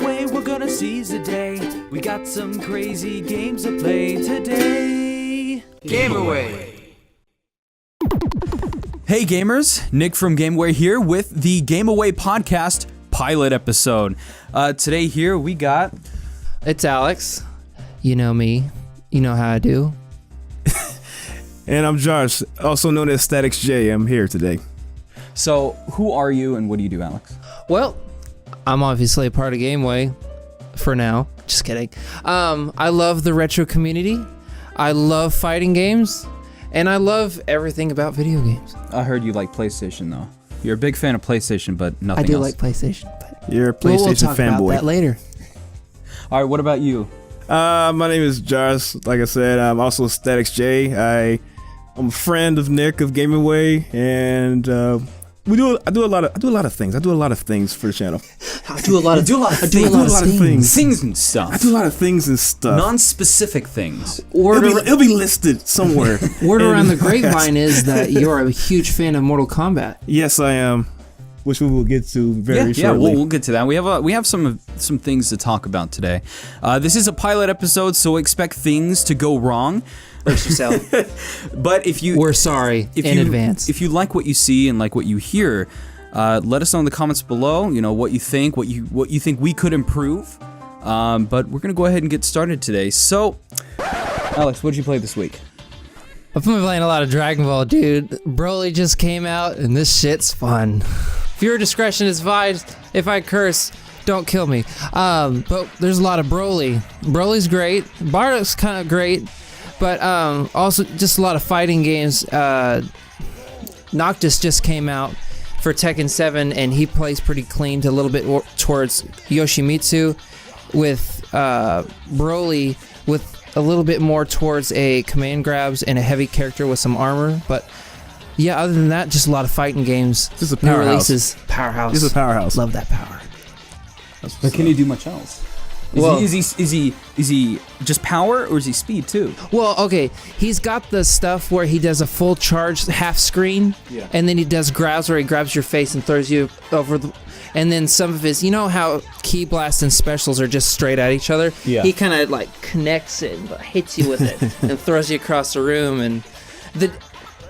Away, we're gonna seize the day. We got some crazy games to play today. Game Away. Hey gamers, Nick from Game Away here with the Game Away podcast pilot episode. Today here we got... It's Alex. You know me. You know how I do. And I'm Josh, also known as Statics J. I'm here today. So, who are you and what do you do, Alex? Well, I'm obviously a part of Gameway for now. Just kidding. I love the retro community. I love fighting games. And I love everything about video games. I heard you like PlayStation, though. You're a big fan of PlayStation, but nothing else. I do like PlayStation. But You're a PlayStation we'll talk fanboy. about that later. All right, what about you? My name is Josh. Like I said, I'm also Statics J. I'm a friend of Nick of Game Away, and I do a lot of things. I do a lot of things for the channel. I do a lot of things. Things and stuff. I do a lot of things and stuff. Non-specific things. It'll be listed somewhere. Word around the grapevine is that you're a huge fan of Mortal Kombat. Yes, I am. Which we will get to very shortly. Yeah, we'll get to that. We have some things to talk about today. This is a pilot episode, so expect things to go wrong. Brace yourself. But we're sorry in advance. If you like what you see and like what you hear, let us know in the comments below. You know what you think, what you think we could improve. But we're gonna go ahead and get started today. So, Alex, what did you play this week? I've been playing a lot of Dragon Ball, dude. Broly just came out, and this shit's fun. Viewer discretion is advised. If I curse, don't kill me. But there's a lot of Broly. Broly's great. Bardock's kind of great. But also just a lot of fighting games. Noctis just came out for Tekken 7, and he plays pretty clean to a little bit towards Yoshimitsu, with Broly with a little bit more towards a command grabs and a heavy character with some armor. But yeah, other than that, just a lot of fighting games. This is a New powerhouse. releases. Powerhouse. This is a powerhouse. Love that power. But can he do much else? Is he just power, or is he speed too? Well, okay, he's got the stuff where he does a full charge half screen, and then he does grabs where he grabs your face and throws you over the... And then some of his, you know how Ki Blast and specials are just straight at each other? Yeah. He kind of like connects it and hits you with it and throws you across the room. And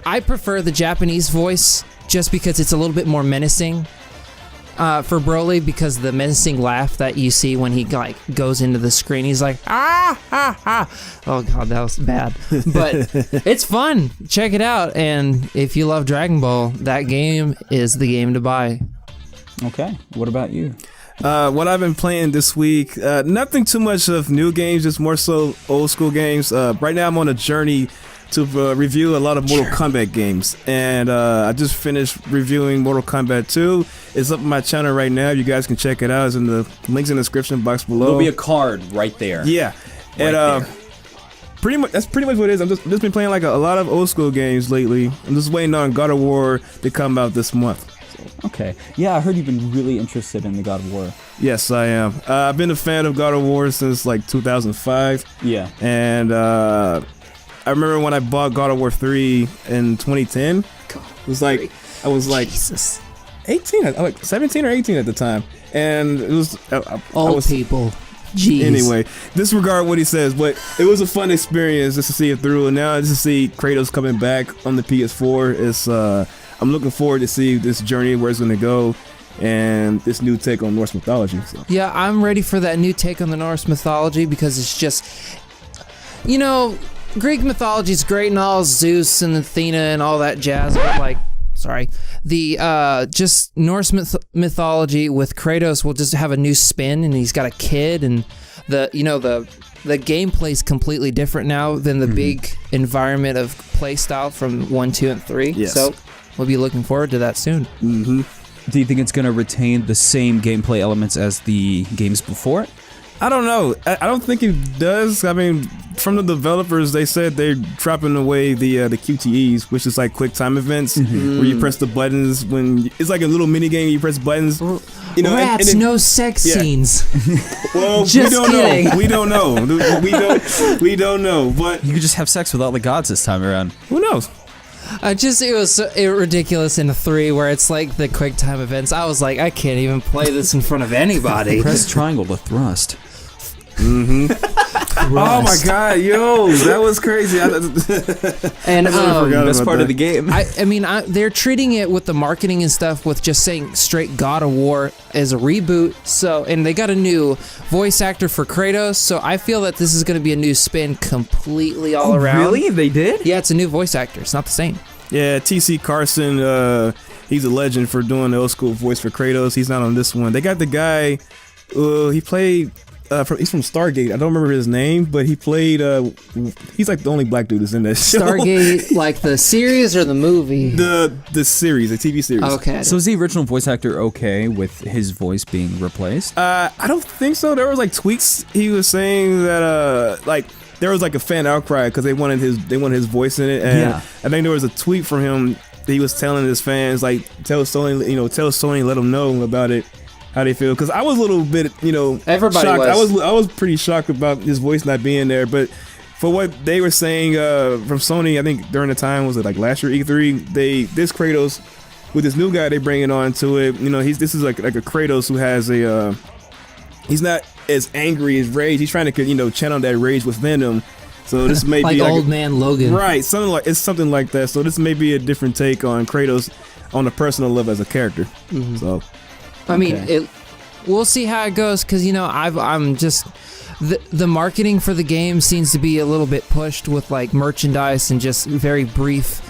I prefer the Japanese voice just because it's a little bit more menacing for Broly, because the menacing laugh that you see when he like goes into the screen, he's like, ah, ah, ah. Oh god, that was bad. But it's fun. Check it out. And if you love Dragon Ball, that game is the game to buy. Okay, what about you? What I've been playing this week, nothing too much of new games, just more so old school games. Right now I'm on a journey to review a lot of Mortal Kombat games, and I just finished reviewing Mortal Kombat 2. It's up on my channel right now. You guys can check it out. It's in the links in the description box below. There'll be a card right there. Yeah, right and there. that's pretty much what it is. I'm just been playing like a lot of old school games lately. I'm just waiting on God of War to come out this month. Okay. Yeah, I heard you've been really interested in the God of War. Yes, I am. I've been a fan of God of War since like 2005. Yeah. And I remember when I bought God of War 3 in 2010. God, it was like I was like Jesus. 18, like 17 or 18 at the time, and it was old people. Jeez. Anyway, disregard what he says, but it was a fun experience just to see it through, and now just to see Kratos coming back on the PS4 is I'm looking forward to see this journey, where it's going to go, and this new take on Norse mythology. So. Yeah, I'm ready for that new take on the Norse mythology, because it's just, you know, Greek mythology is great and all, Zeus and Athena and all that jazz, but like, the just Norse mythology with Kratos will just have a new spin, and he's got a kid, and the gameplay's completely different now than the big environment of play style from 1, 2, and 3. Yes. So we'll be looking forward to that soon. Mm-hmm. Do you think it's going to retain the same gameplay elements as the games before it? I don't know. I don't think it does. I mean, from the developers, they said they're dropping away the QTEs, which is like quick time events, where you press the buttons when it's like a little mini game. You press buttons. You know, Rats, no sex scenes. Well, Just kidding. We don't know. We don't know. But You could just have sex with all the gods this time around. who knows? It was so ridiculous in 3 where it's like the quick time events. I was like, I can't even play this in front of anybody. Press triangle to thrust. Oh my god, yo, that was crazy. And Best part of the game. I mean, they're treating it with the marketing and stuff with just saying straight God of War as a reboot. So, and they got a new voice actor for Kratos. So I feel that this is going to be a new spin completely all around. Really? They did? Yeah, it's a new voice actor. It's not the same. Yeah, T.C. Carson, he's a legend for doing the old school voice for Kratos. He's not on this one. They got the guy, he played... he's from Stargate. I don't remember his name, but he played. He's like the only black dude that's in that show. Stargate, like the series or the movie? The series, the TV series. Okay. So is the original voice actor okay with his voice being replaced? I don't think so. There was like tweaks. He was saying that like there was like a fan outcry because they wanted his voice in it, and Yeah. I think there was a tweet from him that he was telling his fans like tell Sony, let them know about it. How they feel, because I was a little bit, Everybody shocked. was. I was pretty shocked about his voice not being there, but for what they were saying from Sony, I think during the time, was it like last year E3, this Kratos with this new guy they bringing on to it, this is like a Kratos who has he's not as angry as rage. He's trying to channel that rage within him. So this may like be old man Logan, right? Something like that. So this may be a different take on Kratos on a personal level as a character. Mm-hmm. So. I mean, we'll see how it goes because I'm just the marketing for the game seems to be a little bit pushed with like merchandise and just very brief.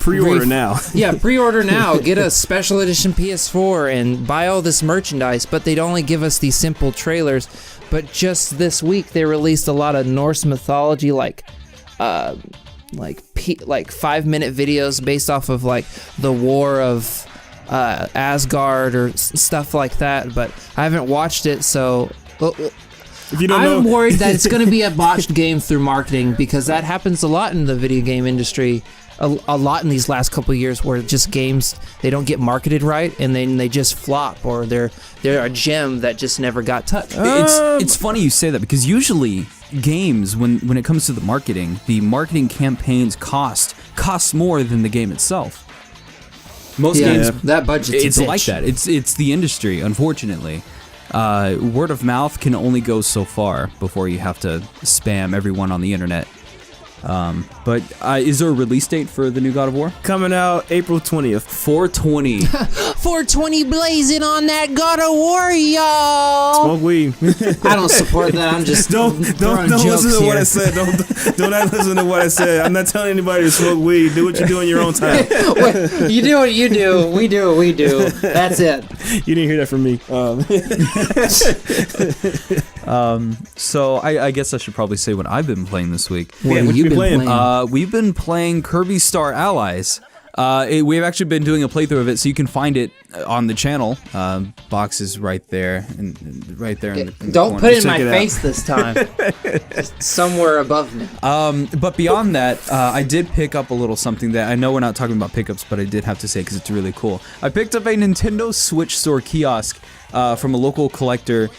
Pre-order now. Yeah, pre-order now. Get a special edition PS4 and buy all this merchandise. But they'd only give us these simple trailers. But just this week they released a lot of Norse mythology, like 5-minute videos based off of like the war of Asgard or stuff like that, but I haven't watched it, so If you don't I'm know, worried that it's going to be a botched game through marketing, because that happens a lot in the video game industry, a lot in these last couple of years, where just games, they don't get marketed right and then they just flop, or they're a gem that just never got touched. It's funny you say that, because usually games, when it comes to the marketing campaigns costs more than the game itself. Most games, that budget's it's a bitch. like that. It's the industry, unfortunately. Word of mouth can only go so far before you have to spam everyone on the internet. But is there a release date for the new God of War? coming out April 20th. 420. 420 blazing on that God of War, y'all. Smoke weed. I don't support that. I'm just don't throwing jokes listen to here. what I said. Don't not listen to what I said. I'm not telling anybody to smoke weed. Do what you do in your own time. Wait, you do what you do. We do what we do. That's it. You didn't hear that from me. So I guess I should probably say what I've been playing this week. What have what you you been playing? playing? We've been playing Kirby Star Allies. We've actually been doing a playthrough of it, so you can find it on the channel. Box is right there, and right there. In the Don't corner. put it in Check my out. face this time. Just somewhere above me. But beyond that, I did pick up a little something that I know we're not talking about pickups, but I did have to say because it's really cool. I picked up a Nintendo Switch Store kiosk from a local collector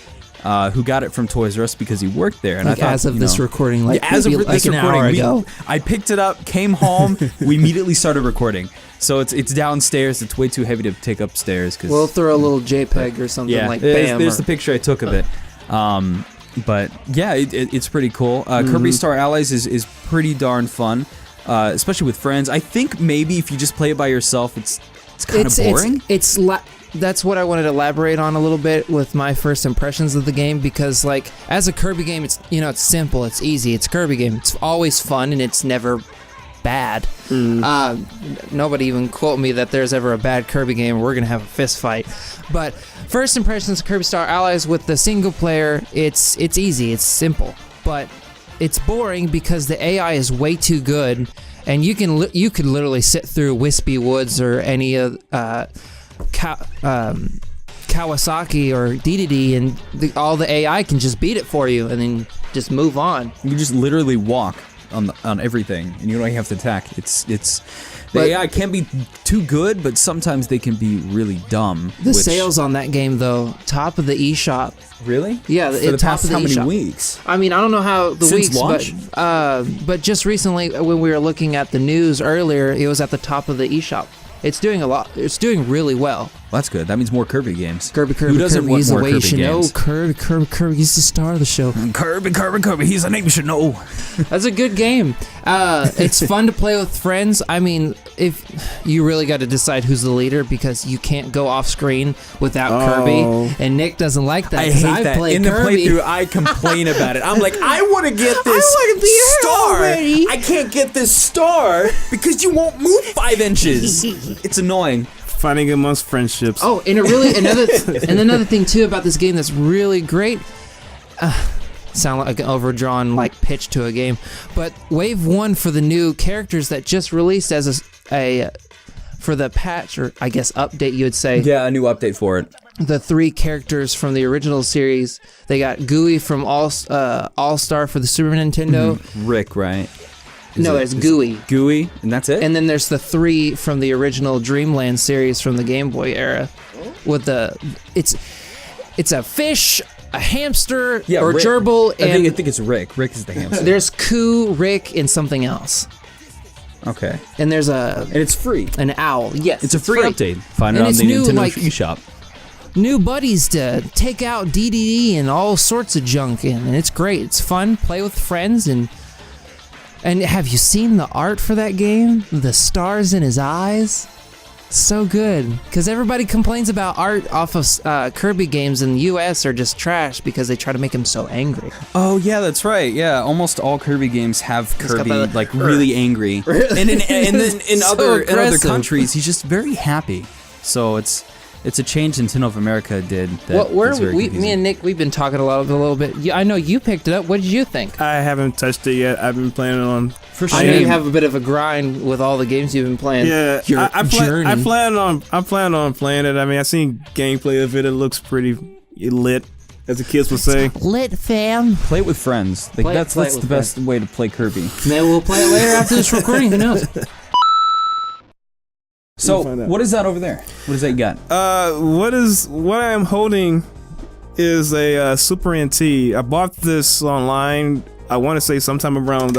who got it from Toys R Us because he worked there. And Like, I thought, as of you this know, recording, like, yeah, as of maybe this like an recording, hour ago. I picked it up, came home, we immediately started recording. So it's downstairs. It's way too heavy to take upstairs. Cause, We'll throw a little JPEG or something yeah, like there's, bam. there's or- the picture I took of it. But yeah, it's pretty cool. Kirby Star Allies is pretty darn fun, especially with friends. I think maybe if you just play it by yourself, it's kind of boring. That's what I wanted to elaborate on a little bit with my first impressions of the game, because like as a Kirby game, it's it's simple, it's easy, it's a Kirby game, it's always fun, and it's never bad. Nobody even quote me that there's ever a bad Kirby game. We're gonna have a fist fight. But first impressions of Kirby Star Allies with the single player, it's easy, it's simple, but it's boring because the AI is way too good, and you could literally sit through Wispy Woods or any of Kawasaki or DDD, and all the AI can just beat it for you and then just move on. You just literally walk on everything, and you don't have to attack. The But- AI can be too good, but sometimes they can be really dumb. The sales on that game, though, top of the eShop. Really? Yeah, For the top past of the how many eShop. weeks? I mean, I don't know how the Since weeks, launch? but just recently when we were looking at the news earlier, it was at the top of the eShop. It's doing a lot. It's doing really well. Well, that's good. That means more Kirby games. Kirby, Who doesn't Kirby, want he's the more way you Kirby should know. games? Kirby, he's the star of the show. Kirby. He's a name you should know. That's a good game. It's fun to play with friends. I mean, if you really got to decide who's the leader because you can't go off screen without Kirby, and Nick doesn't like that. I 'cause hate I've that. played In the Kirby. playthrough, I complain about it. I'm like, I want to get this wanna be here star. already. I can't get this star because you won't move 5 inches. It's annoying. Fighting amongst friendships. Oh, and another thing too about this game that's really great. Sound like an overdrawn like pitch to a game, but Wave 1 for the new characters that just released as a for the patch, or I guess update, you would say. Yeah, a new update for it. The 3 characters from the original series. They got Gooey from All Star for the Super Nintendo. Rick, right? It's Gooey. Gooey, and that's it? And then there's the 3 from the original Dreamland series from the Game Boy era. With it's a fish, a hamster, or Rick. gerbil, and I think it's Rick. Rick is the hamster. there's Coo, Rick, and something else. Okay. And there's And it's free. an owl. Yes, It's a free update. Find it And on it's the new, Nintendo like- eShop. New buddies to take out DDD and all sorts of junk in, and it's great. It's fun. Play with friends and have you seen the art for that game? The stars in his eyes. So good, because everybody complains about art off of Kirby games in the U.S. are just trash because they try to make him so angry. Oh yeah, that's right. Yeah, almost all Kirby games have got Kirby that, like really angry, and then in So other aggressive. countries he's just very happy. So it's a change Nintendo of America did. That Well, is very me confusing. and Nick, we've been talking a little bit. I know you picked it up. What did you think? I haven't touched it yet. I've been playing it on. For I know shame. you have a bit of a grind with all the games you've been playing. Yeah, Your I journey. plan on playing it. I mean, I seen gameplay of it. It looks pretty lit, as the kids would say. Lit, fam. Play it with friends. Like Play that's it the with best way to play Kirby. Maybe we'll play it later after this recording. Who knows? So find out. what is that over there? What does that you got? What I am holding is a Super NT. I bought this online. I want to say sometime around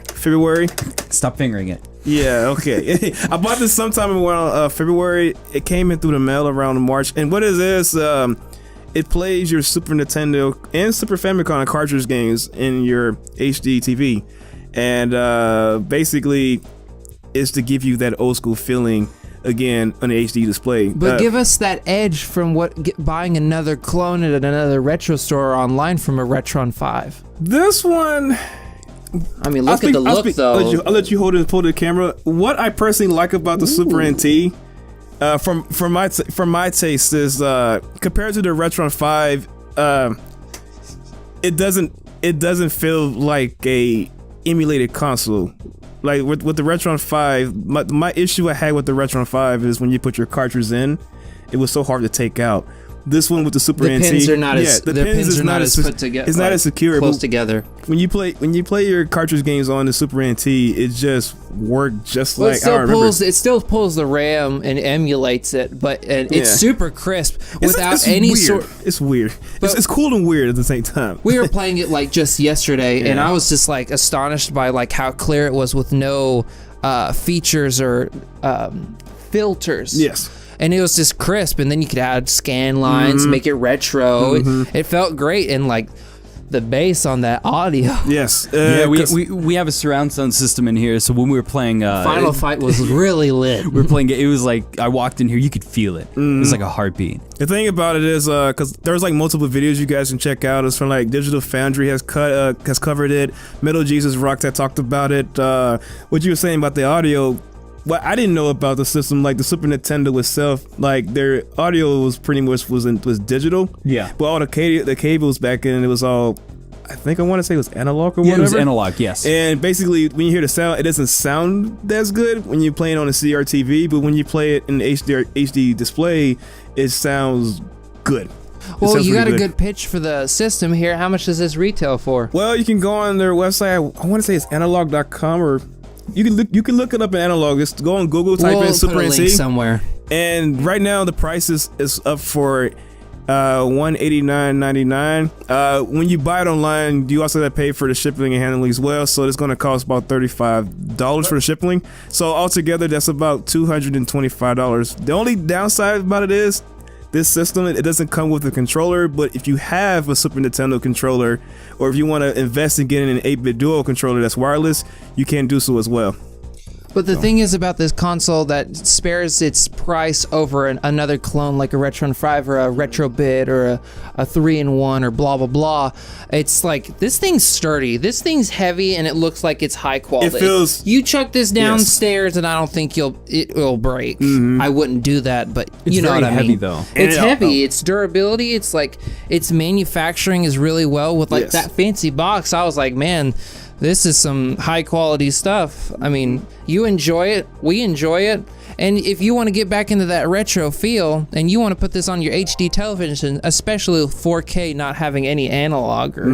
February. Stop fingering it. Yeah, okay. I bought this sometime around February. It came in through the mail around March. And what it is, it plays your Super Nintendo and Super Famicom cartridge games in your HD TV. And basically, it's to give you that old school feeling again on the HD display. But give us that edge from buying another clone at another retro store or online from a Retron 5. This one, I mean, look at the look, though. I'll let you hold the camera. What I personally like about the Super NT, from my taste, is compared to the Retron 5, it doesn't feel like a emulated console. Like with the Retron 5, my issue I had with the Retron 5 is when you put your cartridge in, it was so hard to take out. This one with the Super The NT, pins are not as the the pins is are not as put together. It's not as secure. Close but together. when you play your cartridge games on the Super NT, it just worked just Well, like I remember. it still pulls the RAM and emulates it, but it's Yeah. super crisp without It's any weird. sort. It's weird. It's cool and weird at the same time. We were playing it like just yesterday, and Yeah. I was just like astonished by like how clear it was with no features or filters. Yes. And it was just crisp, and then you could add scan lines, make it retro. It felt great, and like the bass on that audio. Yes. Yeah, 'cause- we have a surround sound system in here, so when we were playing Final Fight was really lit. we were playing it was like I walked in here, you could feel it. It was like a heartbeat. The thing about it is, because there's like multiple videos you guys can check out. It's from like Digital Foundry has covered it. Metal Jesus Rock that talked about it. What you were saying about the audio, what I didn't know about the system, like the Super Nintendo itself, like their audio was pretty much was digital. Yeah. But all the cables back in, it was all, I think I want to say it was analog or Yeah, whatever. it was analog, yes. And basically, when you hear the sound, it doesn't sound as good when you're playing on a CRTV, but when you play it in the HD display, it sounds good. Well, sounds you got pretty a good pitch for the system here. How much does this retail for? Well, you can go on their website. I want to say it's analog.com, or you can look it up in analog. Just go on Google, type in Super put a NC link somewhere. and right now the price is up for $189.99. When you buy it online, you also have to pay for the shipping and handling as well. So it's going to cost about $35 for the shipping. So altogether, that's about $225. The only downside about it is this system, it doesn't come with a controller, but if you have a Super Nintendo controller, or if you want to invest in getting an 8-bit dual controller that's wireless, you can do so as well. But the thing is about this console that spares its price over another clone like a Retron 5 or a Retrobit or a 3-in-1 or blah blah blah. It's like, this thing's sturdy, this thing's heavy, and it looks like it's high quality. It feels... You chuck this downstairs and I don't think it will break. I wouldn't do that, but It's you know very what I heavy, mean. though. It's And heavy, its durability, it's like, its manufacturing is really well with like Yes. that fancy box. I was like, man, this is some high quality stuff. I mean, you enjoy it, we enjoy it, and if you want to get back into that retro feel and you want to put this on your HD television, especially 4K not having any analog or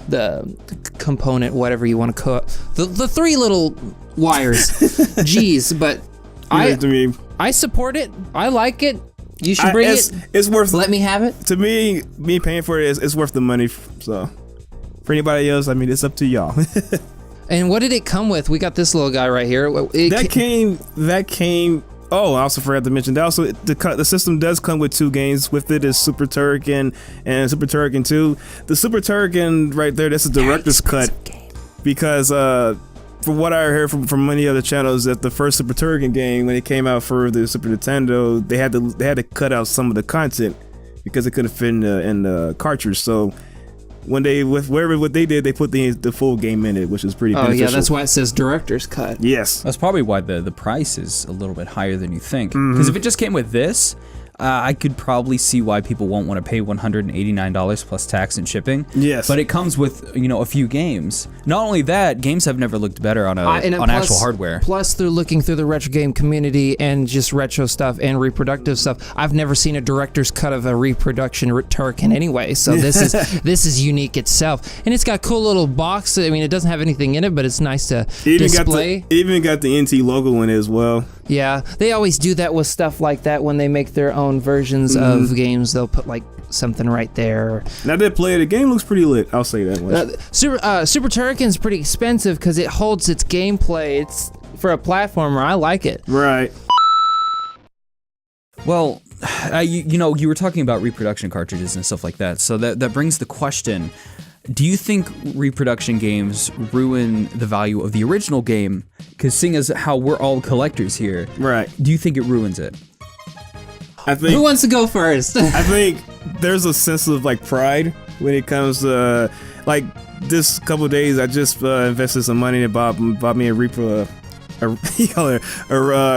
the component, whatever you want to call it, the three little wires. Jeez, but I support it. I like it. You should bring it. It's worth. Let me have it. To me paying for it is worth the money. So for anybody else, I mean, it's up to y'all. And what did it come with? We got this little guy right here. That came. Oh, I also forgot to mention that also the system does come with 2 games with it. Is Super Turrican and Super Turrican 2. The Super Turrican right there, that's a director's cut, because from what I heard from many other channels, that the first Super Turrican game, when it came out for the Super Nintendo, they had to cut out some of the content because it couldn't fit in the cartridge. So when what they did, they put the full game in it, which is pretty beneficial. Yeah, that's why it says director's cut. Yes. That's probably why the price is a little bit higher than you think. Because if it just came with this, I could probably see why people won't want to pay $189 plus tax and shipping. Yes. But it comes with, a few games. Not only that, games have never looked better on actual hardware. Plus, they're looking through the retro game community and just retro stuff and reproductive stuff. I've never seen a director's cut of a reproduction Turrican anyway, so this is unique itself. And it's got a cool little box. I mean, it doesn't have anything in it, but it's nice to display. Even got the NT logo in it as well. Yeah, they always do that with stuff like that when they make their own versions of games. They'll put like something right there. Now that play, the game looks pretty lit. I'll say that much. Super Turrican's pretty expensive because it holds its gameplay. It's for a platformer. I like it. Right. Well, you were talking about reproduction cartridges and stuff like that. So that brings the question: do you think reproduction games ruin the value of the original game? Because seeing as how we're all collectors here, Right. do you think it ruins it? I think. Who wants to go first? I think there's a sense of like pride when it comes to like this couple of days. I just invested some money and bought me a Repro. A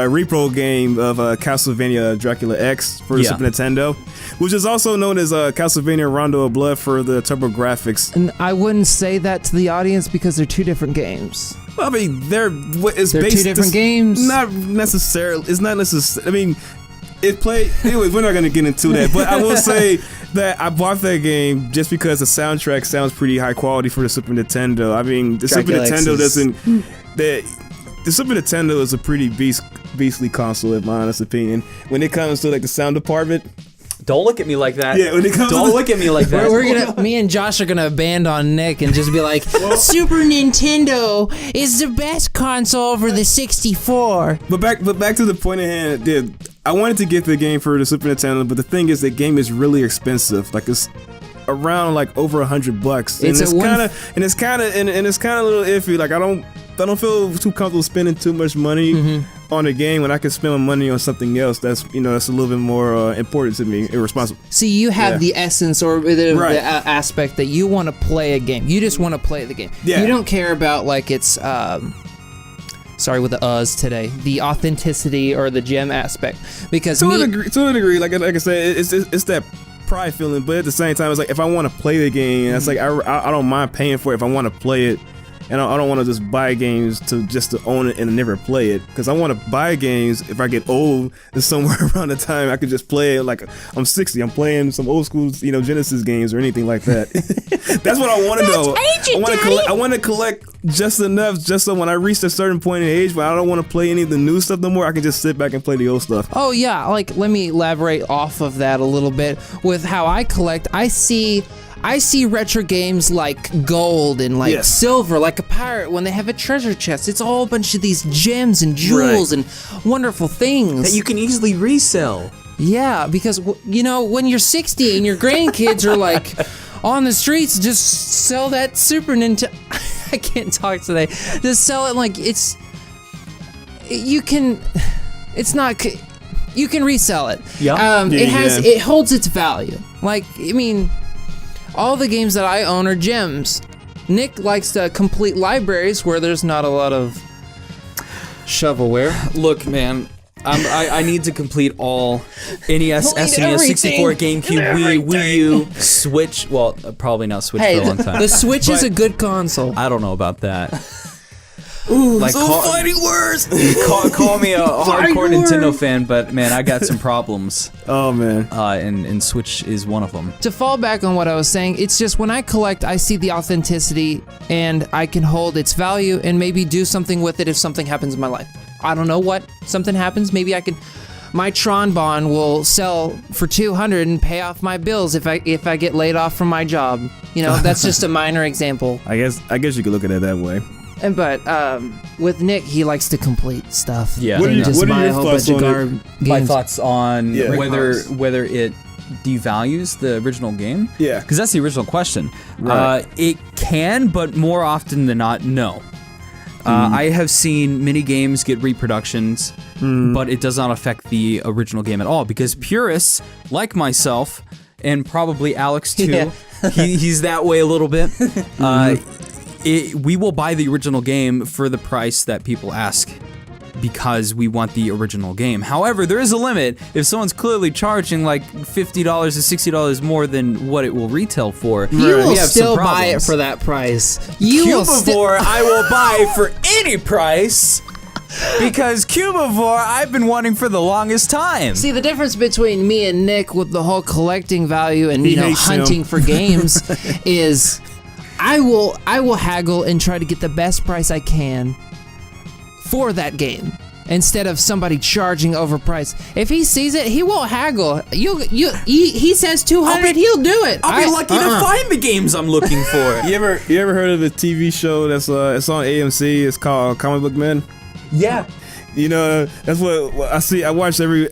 Repro game of Castlevania Dracula X for the Super Nintendo, which is also known as Castlevania Rondo of Blood for the TurboGrafx. And I wouldn't say that to the audience because they're two different games. Well, I mean, they're two different games. Not necessarily. It's not necessarily. I mean, it played. Anyway, we're not gonna get into that. But I will say that I bought that game just because the soundtrack sounds pretty high quality for the Super Nintendo. I mean, the Dracula Super Nintendo X is- doesn't. The Super Nintendo is a pretty beastly console, in my honest opinion. When it comes to like the sound department. Don't look at me like that. Yeah, when it comes Don't look at me like that. Me and Josh are gonna band on Nick and just be like, Super Nintendo is the best console over the 64. But back to the point at hand, dude. I wanted to get the game for the Super Nintendo, but the thing is, the game is really expensive. Like it's around like over $100, and it's kind of a little iffy. Like I don't feel too comfortable spending too much money on a game when I can spend my money on something else that's that's a little bit more important to me, irresponsible. See, you have the essence or Right. the aspect that you want to play a game. You just want to play the game. Yeah. You don't care about like it's sorry with the uhs today, the authenticity or the gem aspect, because To a degree, like I said, it's that pride feeling, but at the same time, it's like if I want to play the game, it's like I don't mind paying for it if I want to play it. and I don't want to just buy games to own it and never play it, because I want to buy games if I get old and somewhere around the time I could just play it. Like I'm 60, I'm playing some old school, Genesis games or anything like that. That's what I want to know. I want to collect just enough, just so when I reach a certain point in age where I don't want to play any of the new stuff no more, I can just sit back and play the old stuff. Oh yeah, like let me elaborate off of that a little bit with how I collect. I see retro games like gold and like silver, like a pirate when they have a treasure chest. It's a whole bunch of these gems and jewels and wonderful things that you can easily resell. Yeah, because when you're 60 and your grandkids are like on the streets, just sell that Super Nintendo. I can't talk today. Just sell it like you can resell it. Yeah. It holds its value. Like, I mean, all the games that I own are gems. Nick likes to complete libraries where there's not a lot of shovelware. Look, man, I need to complete all NES, SNES, 64, GameCube, Wii U, Switch. Well, probably not Switch for a long time. The Switch is a good console. I don't know about that. Ooh, like fighting words. Call me a hardcore Nintendo fan, but man, I got some problems. Oh man. And Switch is one of them. To fall back on what I was saying, it's just when I collect, I see the authenticity and I can hold its value and maybe do something with it if something happens in my life. I don't know what. Something happens, maybe I can. My Tron Bond will sell for $200 and pay off my bills if I get laid off from my job. That's just a minor example. I guess you could look at it that way. But with Nick, he likes to complete stuff. Yeah. What are your thoughts on it? My thoughts on Yeah. whether it devalues the original game? Yeah. Because that's the original question. Right. It can, but more often than not, no. I have seen many games get reproductions, but it does not affect the original game at all, because purists like myself, and probably Alex too, he's that way a little bit, we will buy the original game for the price that people ask, because we want the original game. However, there is a limit. If someone's clearly charging like $50 to $60 more than what it will retail for, you will still buy it for that price. Cubivore, I will buy for any price, because Cubivore I've been wanting for the longest time. See, the difference between me and Nick with the whole collecting value and hunting for games is I will haggle and try to get the best price I can for that game, instead of somebody charging overpriced. If he sees it, he won't haggle. He says $200, he'll do it. I'll be lucky to find the games I'm looking for. You ever heard of the TV show that's it's on AMC? It's called Comic Book Men. Yeah. That's what I see. I watch every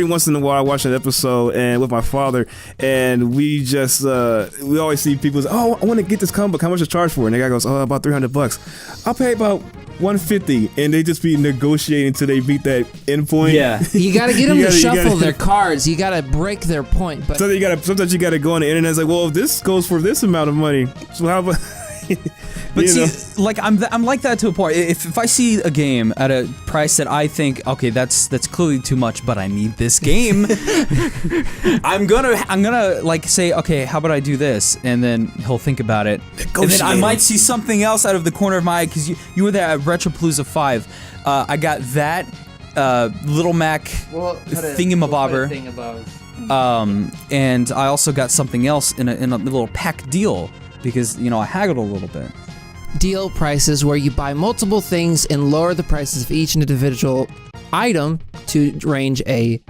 once in a while. I watch an episode and with my father, and we just we always see people say, "Oh, I want to get this comic book. How much is charge for it?" And the guy goes, "Oh, about $300. I'll pay about $150," and they just be negotiating until they beat that endpoint. Yeah. You gotta get them to shuffle their cards. You gotta break their point. But So sometimes you gotta go on the internet and say, "Well, if this goes for this amount of money, so how about?" But see, like I'm like that to a point. If I see a game at a price that I think, okay, that's clearly too much, but I need this game, I'm gonna like say, okay, how about I do this, and then he'll think about it, and then I might see something else out of the corner of my eye, because you were there at Retropalooza 5. I got that Little Mac thingamabobber. And I also got something else in a little pack deal, because I haggled a little bit. Deal prices where you buy multiple things and lower the prices of each individual item to range a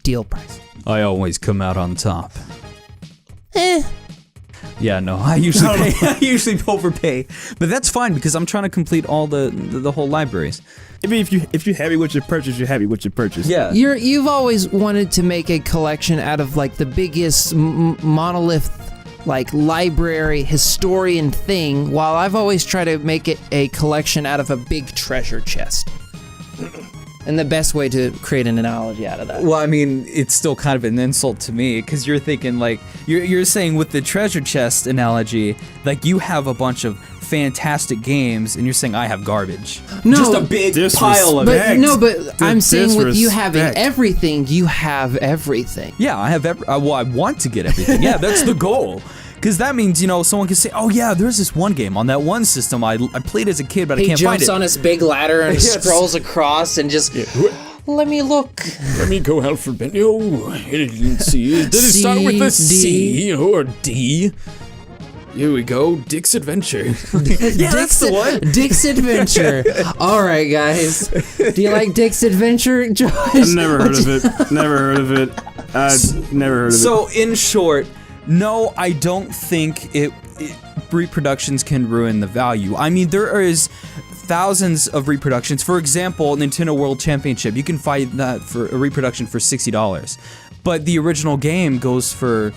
deal price. I always come out on top. Eh. Yeah, no, I usually overpay, but that's fine, because I'm trying to complete all the whole libraries. I mean, if you're happy with your purchase, you're happy with your purchase. Yeah. You've always wanted to make a collection out of like the biggest monolith, like library historian thing, while I've always tried to make it a collection out of a big treasure chest. And the best way to create an analogy out of that. Well, I mean, it's still kind of an insult to me, because you're thinking, like, you're saying with the treasure chest analogy, like, you have a bunch of fantastic games, and you're saying I have garbage. No, just a big pile of it. But I'm saying with you having everything, you have everything. Yeah, I have I want to get everything. Yeah, that's the goal. Because that means, you know, someone can say, oh yeah, there's this one game on that one system I played as a kid, but I He can't find jumps it. on his big ladder and scrolls across and just, let me look. Let me go alphabet. Oh, let's see. Does it start with a C or D? Here we go. Dick's Adventure. That's the one. Dick's Adventure. All right, guys. Do you like Dick's Adventure, Josh? I've never heard of it. Never heard of it. Never heard of it. So, in short, no, I don't think reproductions can ruin the value. I mean, there is thousands of reproductions. For example, Nintendo World Championship, you can find that for a reproduction for $60. But the original game goes for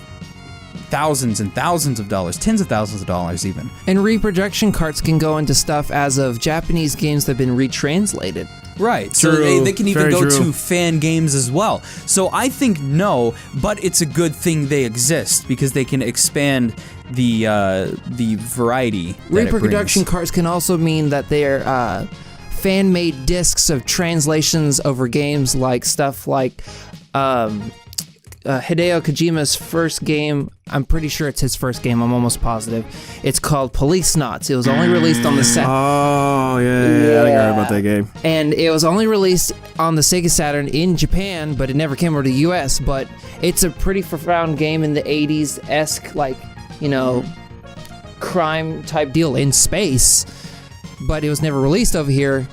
thousands and thousands of dollars, tens of thousands of dollars even. And reproduction carts can go into stuff as of Japanese games that have been retranslated. Right, so True. they can even Very go true. to fan games as well. So I think no, but it's a good thing they exist because they can expand the variety that it Reproduction brings. carts can also mean that they're fan-made discs of translations over games, like stuff like Hideo Kojima's first game. I'm pretty sure it's his first game. I'm almost positive. It's called Police Knots. It was only released on the Oh, yeah. I think I heard about that game. and it was only released on the Sega Saturn in Japan, but it never came over to the US. But it's a pretty profound game in the 80s-esque, like, you know, crime type deal in space. But it was never released over here,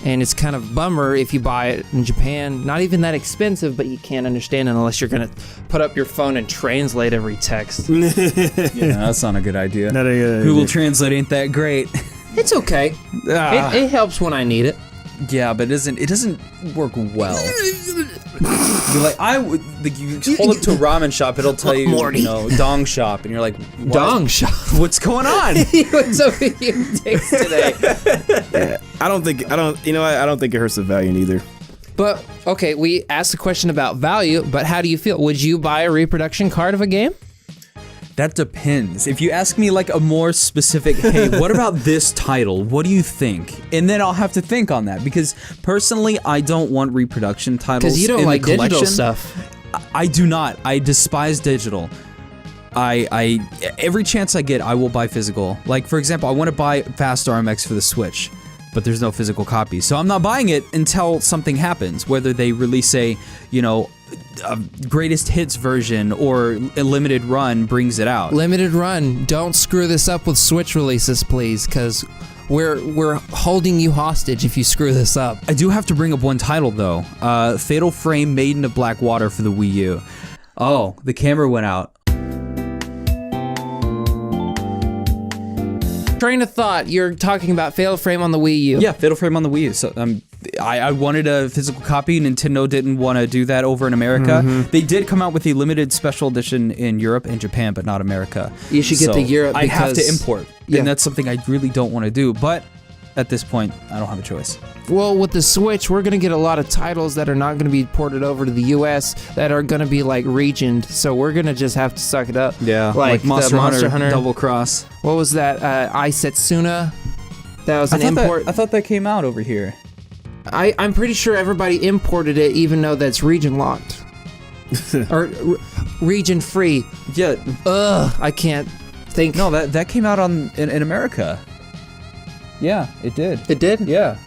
and it's kind of bummer if you buy it in Japan. Not even that expensive, but you can't understand it unless you're gonna put up your phone and translate every text. Yeah, that's not a good idea. Not a good Google idea. Translate ain't that great. It's okay. It helps when I need it. Yeah, but it doesn't work well. You're like, you hold up to a ramen shop, it'll tell you, Morty. you know, dong shop, and you're like, what? Dong shop. What's going on? What's over your dicks today? I don't think it hurts the value either. But, okay, we asked a question about value, but how do you feel? Would you buy a reproduction card of a game? That depends. If you ask me like a more specific, hey, what about this title? What do you think? And then I'll have to think on that because personally, I don't want reproduction titles. Because you don't in like the digital collection. stuff. I do not. I despise digital. I every chance I get, I will buy physical. Like for example, I want to buy Fast RMX for the Switch, but there's no physical copy, so I'm not buying it until something happens. Whether they release a greatest hits version or a limited run brings it out. Limited run. Don't screw this up with Switch releases, please, because we're holding you hostage if you screw this up. I do have to bring up one title though. Fatal Frame Maiden of Black Water for the Wii U. Oh, the camera went out. Train of thought. You're talking about Fatal Frame on the Wii U. Yeah, Fatal Frame on the Wii U. So I wanted a physical copy. Nintendo didn't want to do that over in America. They did come out with a limited special edition in Europe and Japan, but not America. You should get the Europe I have to because- import, Yeah. and that's something I really don't want to do. But at this point, I don't have a choice. Well, with the Switch, we're going to get a lot of titles that are not going to be ported over to the US that are going to be like regioned. So we're going to just have to suck it up. Yeah, Like the Monster Monster Hunter. Double Cross. What was that? Aisetsuna? That was an import. I thought that came out over here. I'm pretty sure everybody imported it, even though that's region locked. Or region free. Yeah, I can't think. no, that came out in America. Yeah, it did. It did? Yeah.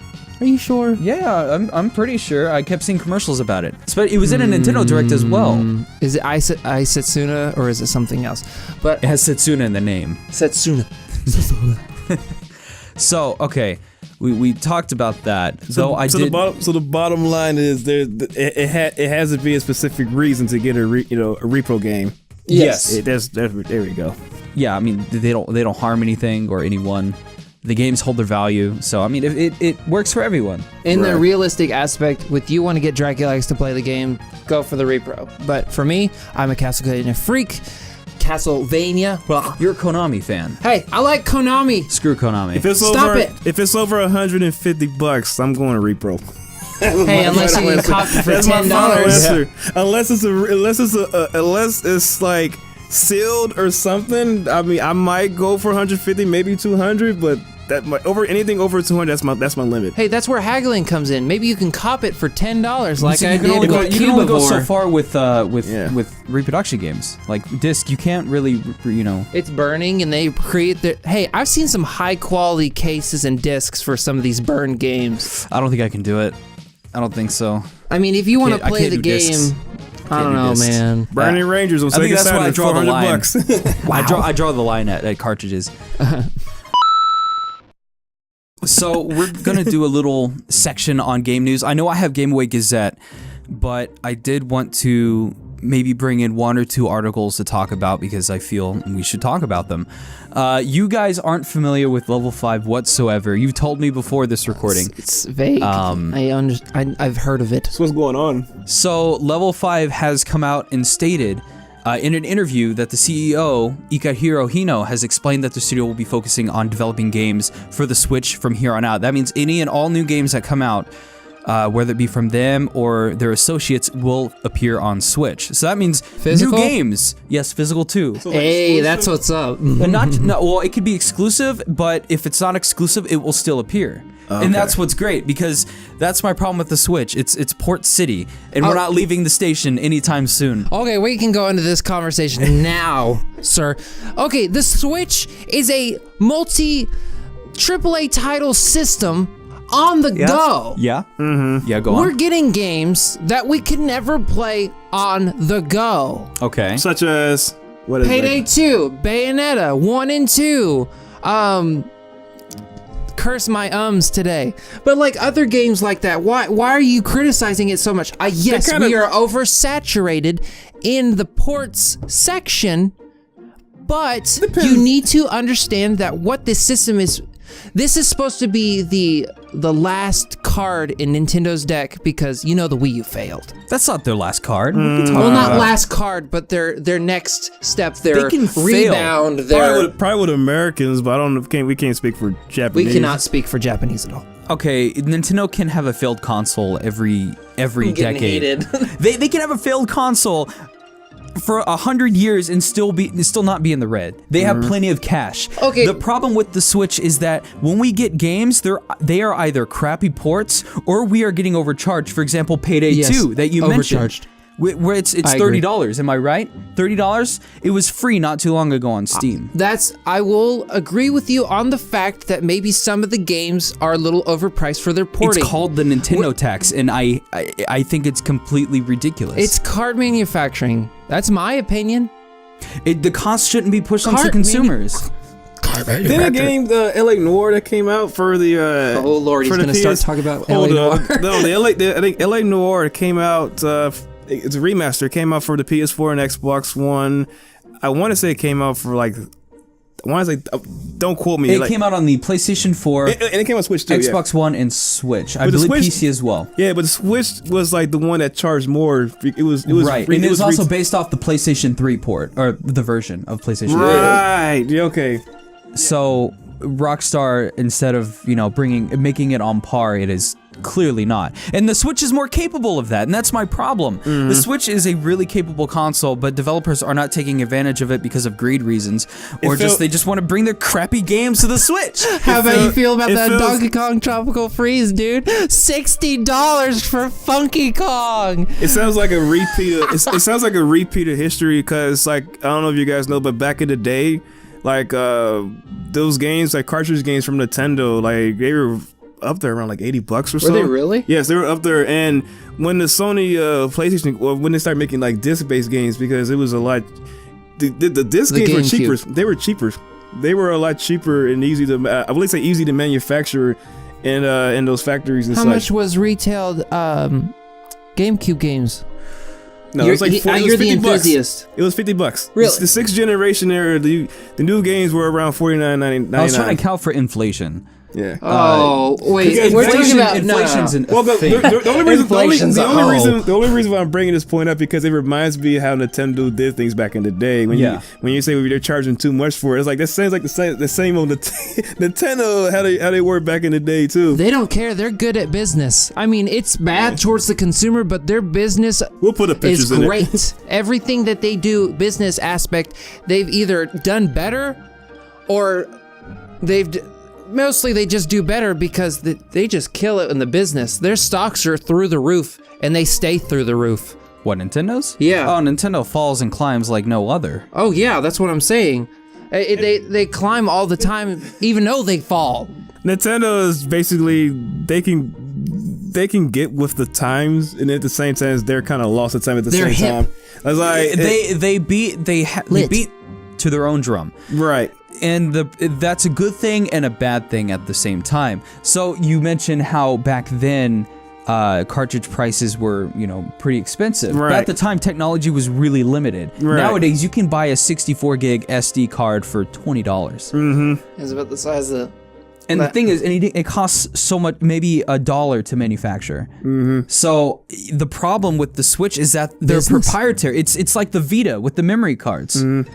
Are you sure? Yeah, I'm pretty sure. I kept seeing commercials about it. But it was in a Nintendo Direct as well. Is it Aisetsuna or is it something else? But It has Setsuna in the name. Setsuna. So, okay, we talked about that. Though I did. The bottom line is it has to be a specific reason to get a repro game. Yes. There we go. Yeah, I mean they don't harm anything or anyone. The games hold their value, so I mean it works for everyone. In the realistic aspect, with you want to get Dracula X to play the game, go for the repro. But for me, I'm a Castlevania freak. Castlevania. Well, You're a Konami fan. hey, I like Konami. Screw Konami. If it's Stop over, it. If it's over $150, I'm going to repro. Hey, unless you can copy for That's my final $10. answer. Unless it's like sealed or something. I mean, I might go for 150, maybe 200, but anything over 200. That's my limit. Hey, that's where haggling comes in. Maybe you can cop it for $10, like I did with you can only go so Cubivore. far with reproduction games. Like disc, you can't really, It's burning, and they create their. Hey, I've seen some high quality cases and discs for some of these burn games. I don't think I can do it. I don't think so. I mean, if you want to I play can't the do game, discs. I don't do know, discs. man. Burning Rangers on I think Sega that's where I Saturn, draw the line. $400. I draw the line at cartridges. So we're gonna do a little section on game news. I know I have Game Away Gazette, but I did want to maybe bring in 1 or 2 articles to talk about because I feel we should talk about them. You guys aren't familiar with Level 5 whatsoever. You've told me before this recording. It's vague. I've heard of it. That's what's going on. So Level 5 has come out and stated in an interview that the CEO, Ikahiro Hino, has explained that the studio will be focusing on developing games for the Switch from here on out. That means any and all new games that come out, whether it be from them or their associates, will appear on Switch. So that means Physical? new games. Yes, physical too. Hey, that's what's up. And well, it could be exclusive, but if it's not exclusive, it will still appear. And that's what's great, because that's my problem with the Switch. It's Port City, and we're not leaving the station anytime soon. Okay, we can go into this conversation now, sir. Okay, the Switch is a AAA title system on the go. Yeah? Mm-hmm. Yeah, go on. We're getting games that we could never play on the go. Okay. Such as what is Payday it? 2, Bayonetta 1 and 2, curse my today. But like other games like that, why are you criticizing it so much? Yes, we are oversaturated in the ports section, but you need to understand that what this system is. This is supposed to be the last card in Nintendo's deck, because you know the Wii U failed. That's not their last card. Well, not last card, but their next step, their They can fail. rebound, their. Probably with Americans, but I don't know. We can't speak for Japanese. We cannot speak for Japanese at all. Okay, Nintendo can have a failed console every decade. Hated. They can have a failed console for 100 years and still not be in the red. They have plenty of cash. Okay. The problem with the Switch is that when we get games, they are either crappy ports or we are getting overcharged. For example, Payday 2 that you overcharged. mentioned. Where it's I agree. $30, am I right? $30? It was free not too long ago on Steam. I will agree with you on the fact that maybe some of the games are a little overpriced for their porting. It's called the Nintendo tax, and I think it's completely ridiculous. It's card manufacturing. That's my opinion. The cost shouldn't be pushed onto Card consumers. Then a game, the LA Noir that came out for the. Oh Lord, he's for the gonna start PS talking about Hold LA up. Noir. No, I think LA Noir came out. It's a remaster. It came out for the PS4 and Xbox One. I want to say it came out for like. I want to say. Don't quote me. It came out on the PlayStation 4, and it came out Switch too. Xbox One, and Switch. I the believe Switch- PC as well. Yeah, but the Switch was like the one that charged more. It was Right, and it was also re- based off the PlayStation 3 port, or the version of PlayStation 3. right. Yeah, okay. So Rockstar, instead of making it on par, it is clearly not. And the Switch is more capable of that, and that's my problem. The Switch is a really capable console, but developers are not taking advantage of it because of greed reasons, or they just want to bring their crappy games to the Switch. How about you feel about it that feels- Donkey Kong Tropical Freeze, dude? $60 for Funky Kong. It sounds like a repeat. It sounds like a repeat of history, because like I don't know if you guys know, but back in the day, like those games, like cartridge games from Nintendo, like they were up there around like $80 or so. Were they really? Yes, they were up there. And when the Sony PlayStation, well, when they started making like disc-based games, because it was a lot, the disc The games were GameCube. cheaper. They were cheaper. They were a lot cheaper and easy to. I would say easy to manufacture in those factories and How such. much was retailed GameCube games? No, it was like you're the $50. enthusiast. It was $50. Really? The 6th generation era, the new games were around $49.99. I was trying to account for inflation. Yeah. Oh, wait. because We're talking about inflation's an Well, the Inflation's only reason why I'm bringing this point up, because it reminds me how Nintendo did things back in the day. When you say they're charging too much for it, it's like that sounds like the same old Nintendo how they were back in the day too. They don't care. They're good at business. I mean, it's bad towards the consumer, but their business We'll put the pictures is in there. great. Everything that they do, business aspect, they've either done better or they've mostly they just do better because they just kill it in the business. Their stocks are through the roof, and they stay through the roof. What, Nintendo's? Yeah. Oh, Nintendo falls and climbs like no other. Oh yeah, that's what I'm saying. They climb all the time, even though they fall. Nintendo is basically they can get with the times, and at the same time they're kind of lost at time at the They're same hip. time. I was like, They beat to their own drum. right. And that's a good thing and a bad thing at the same time. So you mentioned how back then cartridge prices were, pretty expensive. Right. But at the time, technology was really limited. Right. Nowadays, you can buy a 64 gig SD card for $20. Mm-hmm. It's about the size of. And the thing is, it costs so much, maybe $1 to manufacture. Mm-hmm. So the problem with the Switch is that they're proprietary. It's like the Vita with the memory cards. Mm-hmm.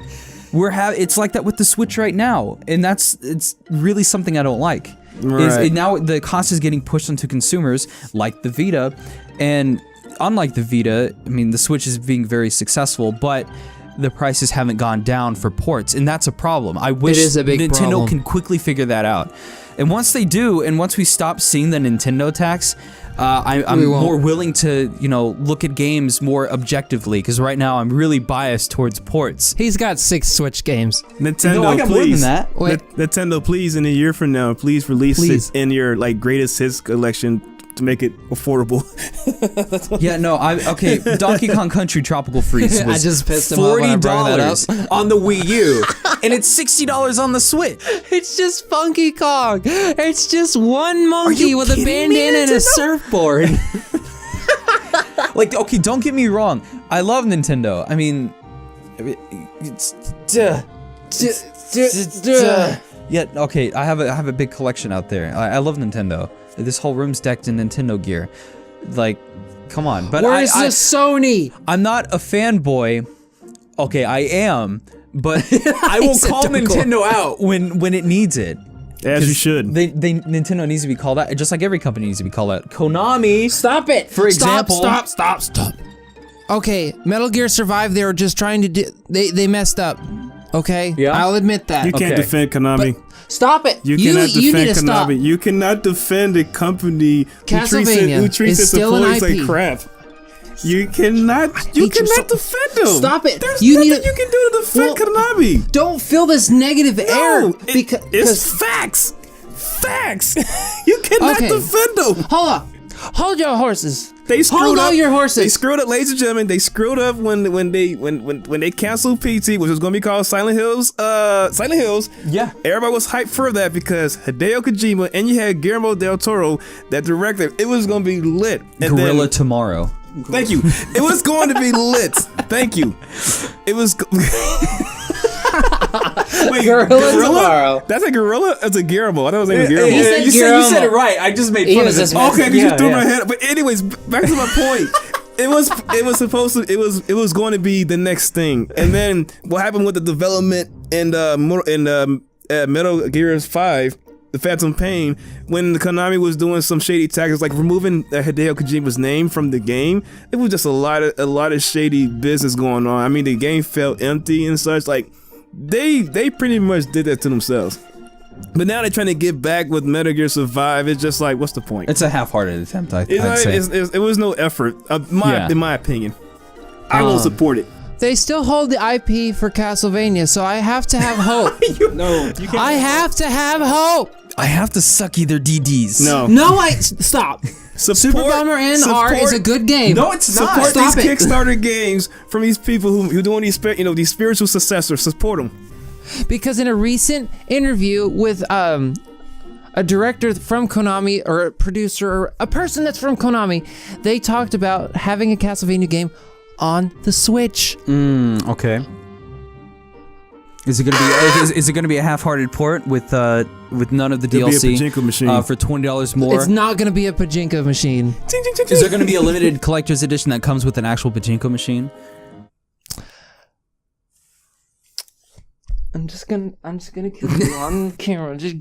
It's like that with the Switch right now, and it's really something I don't like. Right. Now the cost is getting pushed onto consumers like the Vita, and unlike the Vita, I mean the Switch is being very successful, but the prices haven't gone down for ports, and that's a problem. I wish is a big Nintendo problem. can quickly figure that out. And once they do, and once we stop seeing the Nintendo tax, I'm more willing to, look at games more objectively, because right now I'm really biased towards ports. He's got 6 Switch games. Nintendo, No, I got more than please. that. Wait. Nintendo, please, in a year from now, please release it in your greatest hits collection to make it affordable. Yeah, no, okay. Donkey Kong Country Tropical Freeze was I just pissed him off when I brought that up. $40 on the Wii U, and it's $60 on the Switch. It's just Funky Kong. It's just one monkey with a bandana and a surfboard. Okay, don't get me wrong. I love Nintendo. I mean, it's yeah. Okay, I have a big collection out there. I love Nintendo. This whole room's decked in Nintendo gear. Come on. But Where's the Sony? I'm not a fanboy. Okay, I am, but I will call Nintendo out when it needs it. As you should. Nintendo needs to be called out, just like every company needs to be called out. Konami, Stop it! for example. Stop! Okay, Metal Gear Survive. They were just trying to do. They messed up. Okay. Yeah? I'll admit that. You can't Okay. defend Konami. Stop it! You cannot you defend need to stop. Konami. You cannot defend a company Castlevania who treats is its still an employees like IP. crap. You cannot defend them. Stop it. There's You nothing need to- you can do to defend Well, Konami. Don't feel this negative air No, because it's facts. Facts. You cannot Okay. defend them. hold up. Hold your horses. They screwed Hold up. all your horses. They screwed up, ladies and gentlemen. They screwed up when they canceled PT, which was going to be called Silent Hills. Silent Hills. Yeah. Everybody was hyped for that because Hideo Kojima and you had Guillermo del Toro that directed. It was going to be lit. And Gorilla then, Tomorrow. thank you. It was going to be lit. Thank you. It was. Wait, Gorilla Tomorrow. That's a gorilla. That's a Guillermo. I thought it was a Guillermo. He said you Guillermo. said it right. I just made He fun was of just it. messing- Okay, you just threw my head. But anyways, back to my point. It was supposed to. It was going to be the next thing. And then what happened with the development in Metal Gear 5, the Phantom Pain, when Konami was doing some shady tactics like removing Hideo Kojima's name from the game. It was just a lot of shady business going on. I mean, the game felt empty and such. Like they pretty much did that to themselves. But now they're trying to get back with Metal Gear Survive. It's just like, what's the point? It's a half-hearted attempt, I'd It's say. it was no effort, Yeah. in my opinion. I will support it. They still hold the IP for Castlevania, so I have to have hope. No, you can't. I have to have hope. I have to suck either DDs. No. No, stop. Support, Super Bomber NR is a good game. No, it's not. Support Stop these it. Kickstarter games from these people who doing these these spiritual successors. Support them. Because in a recent interview with a director from Konami or a producer or a person that's from Konami, they talked about having a Castlevania game on the Switch. Okay. Is it gonna be a half-hearted port with none of the It'll be a DLC pachinko machine. for $20 more? It's not going to be a pachinko machine. Is there gonna be a limited collector's edition that comes with an actual pachinko machine? I'm just gonna kill you on camera. Just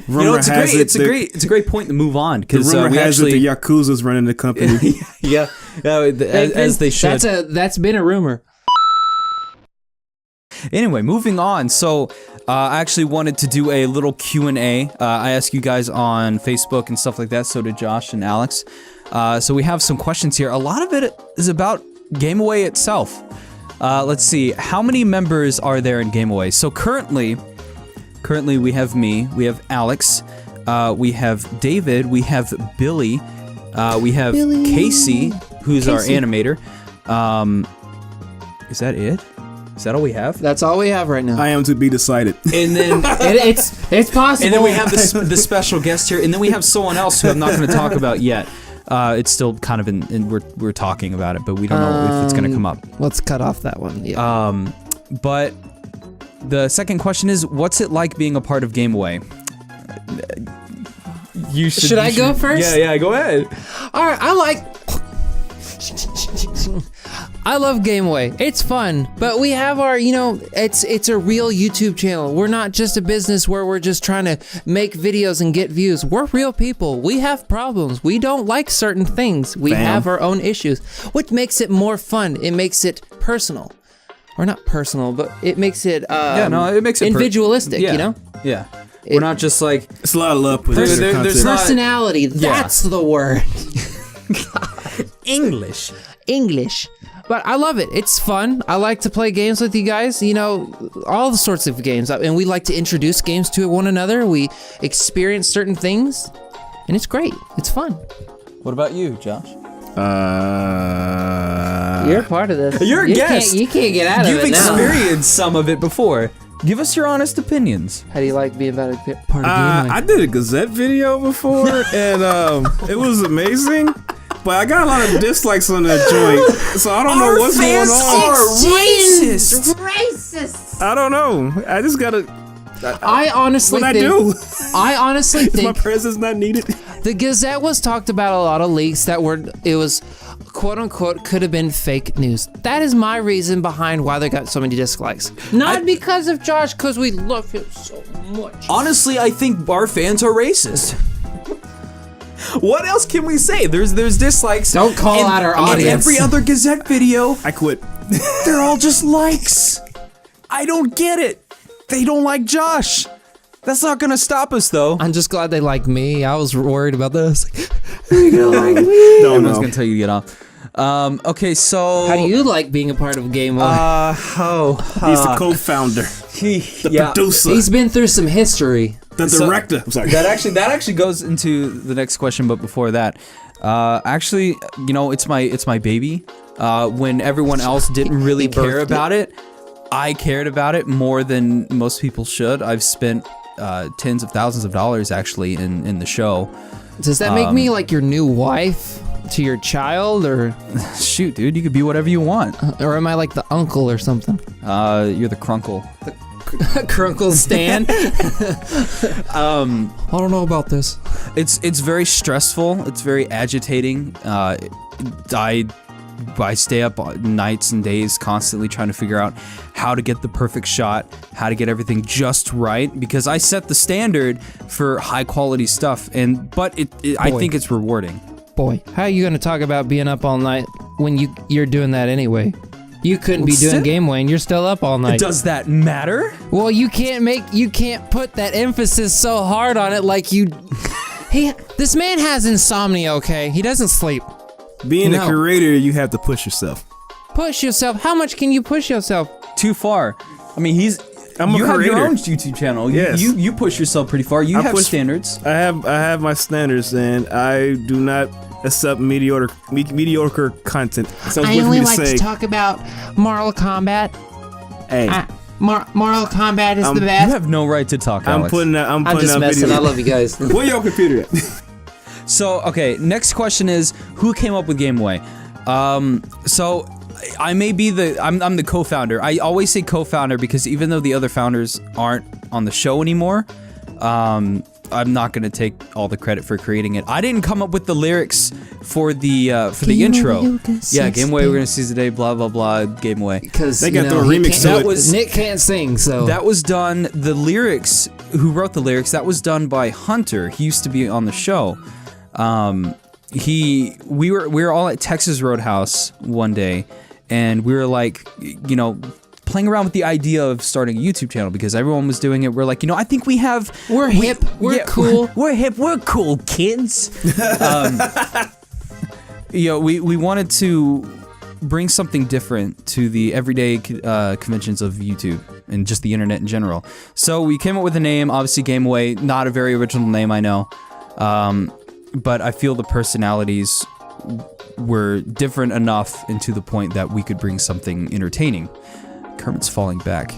Rumor has it It's a great point to move on the because rumor we has actually it the Yakuza's running the company. as they should. That's been a rumor. Anyway, moving on. So, I actually wanted to do a little Q&A. I asked you guys on Facebook and stuff like that. So did Josh and Alex. So we have some questions here. A lot of it is about Game Away itself. Let's see. How many members are there in Game Away? So currently we have me. We have Alex. We have David. We have Billy. We have Casey, who's our animator. Is that it? Is that all we have? That's all we have right now. I am to be decided. And then It's possible. and then we have the special guest here, and then we have someone else who I'm not going to talk about yet. It's still kind of in we're talking about it, but we don't know if it's going to come up. Let's cut off that one. Yeah. But the second question is, what's it like being a part of Game Away? Should I go first? Yeah, go ahead. All right, I love Game Away. It's fun, but we have our, it's a real YouTube channel. We're not just a business where we're just trying to make videos and get views. We're real people. We have problems. We don't like certain things. We have our own issues, which makes it more fun. It makes it personal. Or not personal, but it makes it it makes it individualistic, Yeah. We're not just like It's a lot of love. there's not personality. That's the word. English. But I love it. It's fun. I like to play games with you guys, all the sorts of games. And we like to introduce games to one another. We experience certain things, and it's great. It's fun. What about you, Josh? You're a part of this. You're a guest. You can't get out of You've it now. experienced some of it before. Give us your honest opinions. How do you like being part of Game Away? I did a Gazette video before, and it was amazing. But I got a lot of dislikes on that joint, so I don't know what's going on. Racist. I don't know. I just gotta. I honestly What I think. do? I honestly Is my think presence not needed? the Gazette was talked about a lot of leaks that it was quote unquote could have been fake news. That is my reason behind why they got so many dislikes. Not because of Josh, because we love him so much. Honestly, I think our fans are racist. What else can we say? There's dislikes. Don't call out our audience. And every other Gazette video, I quit. they're all just likes. I don't get it. They don't like Josh. That's not gonna stop us, though. I'm just glad they like me. I was worried about this. They're gonna like me. Everyone's gonna tell you to get off. Okay, so How do you like being a part of Game Away? He's the co-founder, the producer, He's been through some history. the director. I'm sorry. that actually goes into the next question, but before that, actually, it's my baby. When everyone else didn't really care about it, I cared about it more than most people should. I've spent tens of thousands of dollars actually in the show. Does that make me like your new wife to your child, or Shoot, dude, you could be whatever you want. or am I like the uncle or something? You're the crunkle. Crunkle Stan. I don't know about this. It's very stressful. It's very agitating. I stay up nights and days constantly trying to figure out how to get the perfect shot, how to get everything just right, because I set the standard for high quality stuff. But I think it's rewarding. Boy, how are you gonna talk about being up all night when you're doing that anyway? You couldn't be doing Game Away and you're still up all night. Does that matter? Well, you can't put that emphasis so hard on it like you. This man has insomnia. Okay, he doesn't sleep. Being a creator, you have to push yourself. Push yourself. How much can you push yourself? Too far. I mean, I'm a you have creator. your own YouTube channel. Yes. You push yourself pretty far. You have standards. I have my standards, and I do not accept mediocre content. Sounds I weird for only me to like say. to talk about Mortal Kombat. Hey, Mortal Kombat is the You best. have no right to talk, I'm Alex. putting I'm out just messing. videos. I love you guys. Where your computer at? So, okay, next question is, who came up with Game Away? So I may be I'm the co-founder. I always say co-founder because even though the other founders aren't on the show anymore, I'm not gonna take all the credit for creating it. I didn't come up with the lyrics for the intro. Yeah, Game Away, we're gonna seize the day, blah blah blah, Game Away. Because They got the remix to it. Nick can't sing, so That was done. The lyrics, who wrote the lyrics? That was done by Hunter. He used to be on the show. We were all at Texas Roadhouse one day, and we were like, playing around with the idea of starting a YouTube channel because everyone was doing it. We're like, I think we're hip, we're cool, we're hip, we're cool, kids. We wanted to bring something different to the everyday conventions of YouTube and just the internet in general. So we came up with a name, obviously Game Away, not a very original name, I know. But I feel the personalities were different enough and to the point that we could bring something entertaining. Kermit's falling back.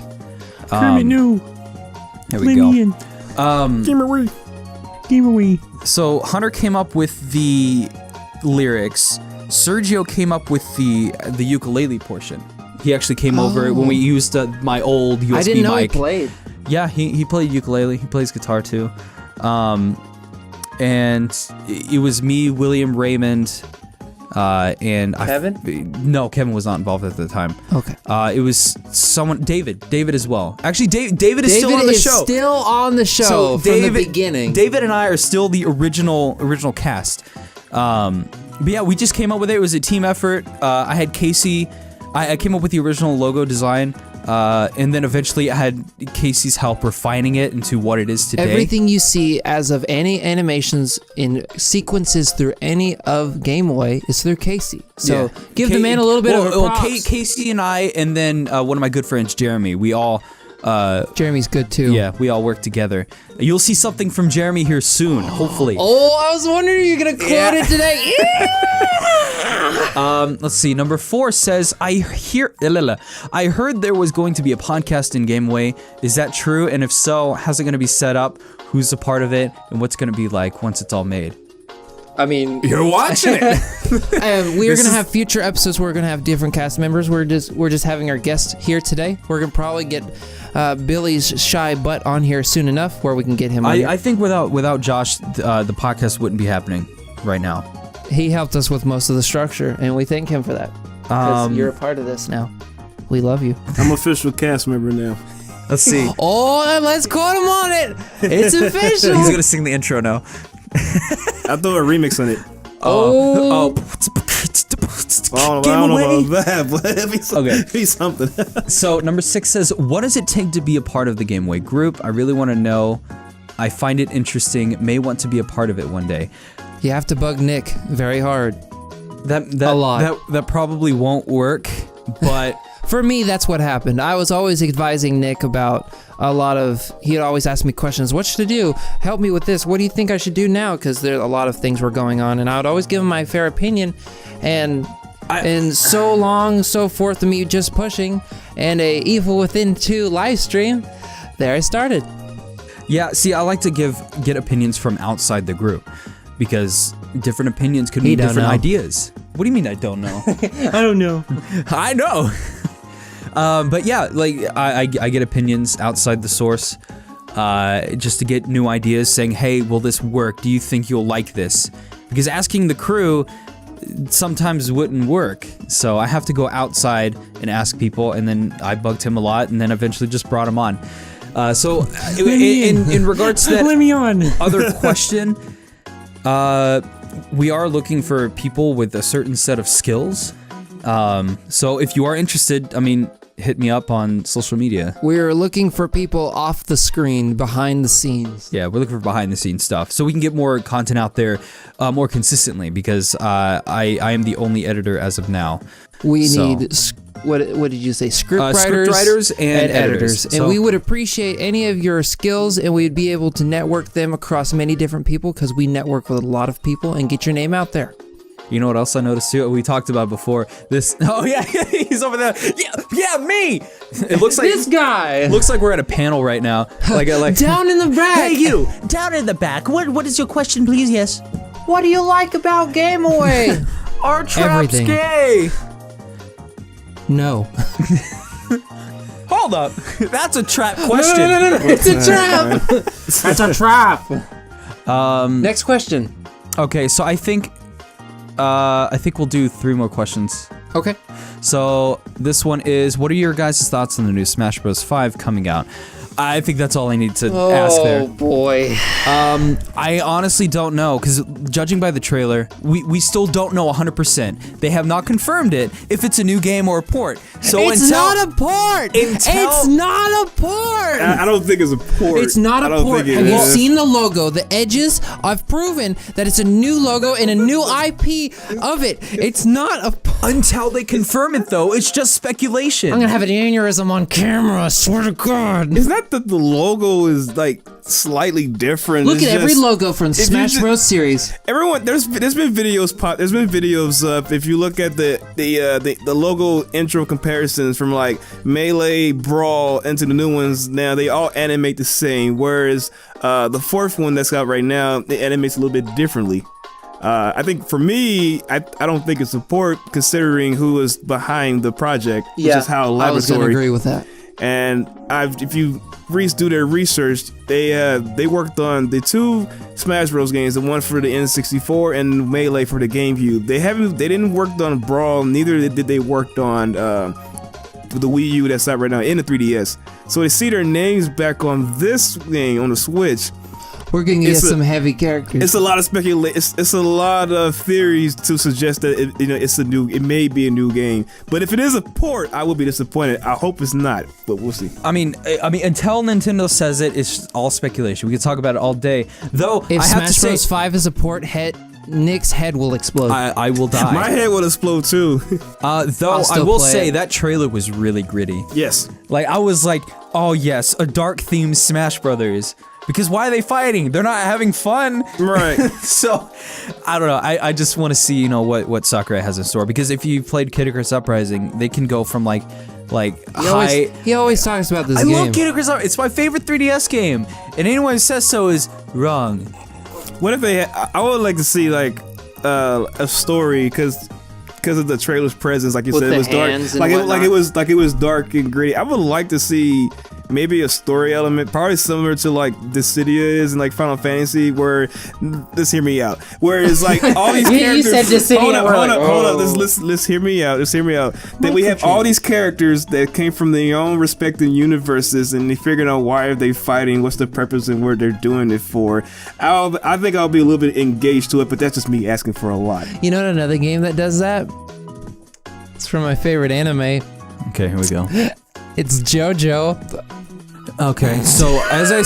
Kermit, no. There we go. Game away. So Hunter came up with the lyrics. Sergio came up with the ukulele portion. He actually came over when we used my old USB mic. I didn't know he played. Yeah, he played ukulele. He plays guitar too. And it was me, William, Raymond, and Kevin? No, Kevin was not involved at the time. Okay. It was David as well. Actually, David is still on the show. Still on the show from the beginning. David and I are still the original cast. But yeah, we just came up with it. It was a team effort. I had Casey. I came up with the original logo design. And then eventually I had Casey's help refining it into what it is today. Everything you see as of any animations in sequences through any of Game Away is through Casey. So give the man a little bit of props. Casey and I, and then one of my good friends, Jeremy, we all... Jeremy's good too. Yeah, we all work together. You'll see something from Jeremy here soon, hopefully. Oh, I was wondering if you're going to quote it today. Let's see. Number 4 says, I heard there was going to be a podcast in Game Away. Is that true? And if so, how's it going to be set up? Who's a part of it? And what's going to be like once it's all made? I mean, You're watching it. We're gonna have future episodes where we're gonna have different cast members. We're just having our guest here today. We're gonna probably get Billy's shy butt on here soon enough where we can get him on here. I think without Josh, the podcast wouldn't be happening right now. He helped us with most of the structure, and we thank him for that. Because you're a part of this now. We love you. I'm official cast member now. Let's see. Oh, let's quote him on it. It's official. He's gonna sing the intro now. I throw a remix on it. Oh. I don't know about that, but it'd be something. So number 6 says, what does it take to be a part of the Game Away group? I really want to know. I find it interesting. May want to be a part of it one day. You have to bug Nick very hard. A lot. That probably won't work, but... For me, that's what happened. I was always advising Nick about a lot of... He'd always ask me questions. What should I do? Help me with this. What do you think I should do now? Because there a lot of things were going on, and I would always give him my fair opinion. And so long, so forth of me just pushing, and a Evil Within 2 live stream, there I started. Yeah, see, I like to get opinions from outside the group, because different opinions could mean different ideas. What do you mean I don't know? I don't know. I know. But yeah, like I get opinions outside the source, just to get new ideas, saying, hey, will this work? Do you think you'll like this? Because asking the crew sometimes wouldn't work. So I have to go outside and ask people, and then I bugged him a lot, and then eventually just brought him on. So in regards to that Let me on. other question, we are looking for people with a certain set of skills. So if you are interested, I mean, hit me up on social media. We're looking for people off the screen, behind the scenes. Yeah, we're looking for behind the scenes stuff, so we can get more content out there more consistently, because I am the only editor as of now. We need, what did you say, script writers and editors. And we would appreciate any of your skills, and we'd be able to network them across many different people, because we network with a lot of people, and get your name out there. You know what else I noticed too? We talked about before. Oh yeah, he's over there. Yeah, me. It looks like this guy. Looks like we're at a panel right now. Like down in the back. Hey you, down in the back. What is your question, please? Yes. What do you like about Game Away? Are traps gay? No. Hold up. That's a trap question. No. It's a trap. That's a trap. Next question. Okay, so I think we'll do 3 more questions. Okay. So this one is, what are your guys' thoughts on the new Smash Bros. 5 coming out? I think that's all I need to ask there. Oh boy. I honestly don't know, because judging by the trailer, we still don't know 100%. They have not confirmed it if it's a new game or a port. So It's not a port! It's not a port! I don't think it's a port. It's not I a don't port. think it Have you is. seen the logo? The edges? I've proven that it's a new logo and a new IP of it. It's not a port. Until they confirm it, though, it's just speculation. I'm gonna have an aneurysm on camera, I swear to God. It's not that the logo is like slightly different. Look it's at every just- logo from you Smash just- Bros. series. Everyone, there's been videos there's been videos if you look at the logo intro comparisons from like Melee, Brawl into the new ones now, they all animate the same, whereas the fourth one that's out right now, it animates a little bit differently. I think for me, I don't think it's support considering who is behind the project, which is how I was gonna Laboratory. agree with that. And if you do their research, they worked on the two Smash Bros games, the one for the N64 and Melee for the GameCube. They didn't work on Brawl, neither did they worked on the Wii U that's out right now in the 3DS. So to see their names back on this thing on the Switch, We're gonna get It's a- some heavy characters. it's a lot of it's a lot of theories to suggest that it may be a new game. But if it is a port, I will be disappointed. I hope it's not, but we'll see. I mean, until Nintendo says it, it's all speculation. We can talk about it all day. Though, If I have to Smash say, Bros. 5 is a port, Nick's head will explode. I will die. My head will explode too. Though, I'll I still will play say it. that trailer was really gritty. Yes. Like, I was like, oh yes, a dark-themed Smash Brothers. Because why are they fighting? They're not having fun. Right. So, I don't know. I just want to see, what Sakurai has in store. Because if you played Kid Icarus Uprising, they can go from like high... He always talks about this I game. love Kid Icarus Uprising. It's my favorite 3DS game. And anyone who says so is wrong. What if they? I would like to see like a story because of the trailer's presence. Like you With said, the it was dark. hands and Like whatnot. it was dark and gritty. I would like to see maybe a story element, probably similar to like Dissidia is in like Final Fantasy, where just hear me out. Where it's like all these You characters. said Dissidia, Hold up, we're hold like, up, hold up. oh. Let's hear me out. Let's hear me out. That we have all these characters that came from their own respective universes, and they figuring out why are they fighting, what's the purpose, and what they're doing it for. I think I'll be a little bit engaged to it, but that's just me asking for a lot. You know another game that does that? It's from my favorite anime. Okay, here we go. It's JoJo. Okay, so as I